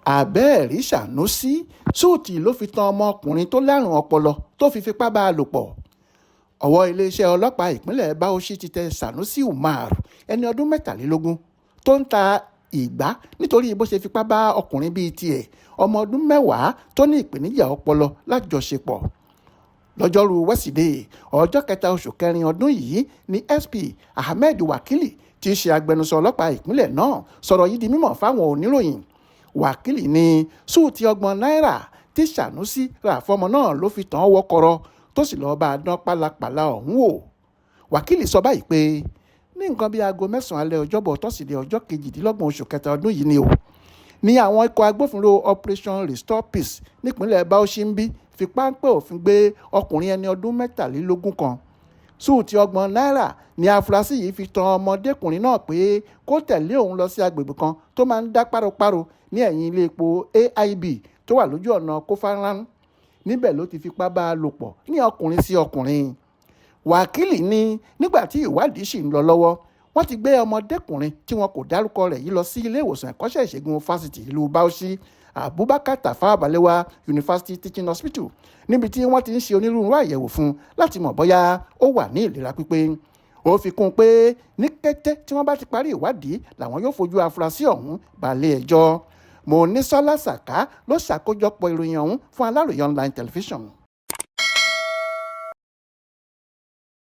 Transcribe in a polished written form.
Abẹẹri Sanusi Suuti ló fi tan ọmọkunrin tó lárùn ọpọlọ tó fi fipá bá a lò pọ̀. Ọwọ́ iléeṣẹ́ ọlọ́pàá ìpínlẹ̀ Bauchi ti tẹ Sanusi Umar ẹni ọdún 23 tó ń ta ìgbá nítorí bó ṣe fipá bá ọkùnrin bíi tiẹ̀ ọmọ ọdún 10 tó ní ìpèníjà ọpọlọ lájọṣepọ̀. Lọ́jọ́rú wẹ́sídẹ̀ẹ́ ọjọ́ 3 oṣù kẹrin ọdún yìí ni SP Ahmed Wakili tí í ṣe agbẹnusọ ọlọ́pàá ìpínlẹ̀ náà sọ̀rọ̀ yìí di mímọ̀ fáwọn oníròyìn. Wakili ní Suuti 30 náírà tí Sanusi rà fọmọ náà ló fi tàn án wọ́kọ̀rọ̀ tó sì lọ́ọ́ bá a dán pálapàla ọ̀hún wò. Wakili sọ báyìí pé ní nǹkan bíi aago 9 alẹ́ ọjọ́bọ̀ tọ́sídẹ̀ẹ́ ọjọ́ 28 oṣù kẹta ọdún yìí ni ní àwọn ikọ̀ agbófinró Operation Restore Peace nípínlẹ̀ Bauchi ń bí fi páńpẹ́ òfin gbé ọkùnrin ẹni ọdún 23 kan. Suuti 30 náírà ni afurasí yìí fi tan ọmọdékùnrin náà pé kó tẹ̀lé òun lọ sí agbègbè kan tó máa ń dá páropáro ní ẹ̀yìn ilé epo AIB tó wà lójú ọ̀nà Kofaran. Níbẹ̀ ló ti fipá bá a lò pọ̀ ní ọkùnrin sí ọkùnrin. Wakili ní nígbà tí ìwádìí sì ń lọ lọ́wọ́ wọ́n ti gbé ọmọdékùnrin tí wọn kò dárúkọ rẹ̀ yìí lọ sí ilé ìwòsàn ẹ̀kọ́ṣẹ́ ìṣègùn fásitì ìlú Bauchi Abubakar Tafawa Balewa University Teaching Hospital níbi tí wọ́n ti ń ṣe onírúurú àyẹ̀wò fún un láti mọ̀ bóyá ó wà ní ìlera pípé. Ó fi kún un pé ní kété tí wọ́n bá ti parí ìwádìí làwọn yóò fojú afurasí ọ̀hún balẹ̀ ẹjọ́. Monísọ́lá Sàká ló ṣàkójọpọ̀ ìròyìn ọ̀hún fún Aláròyé online television.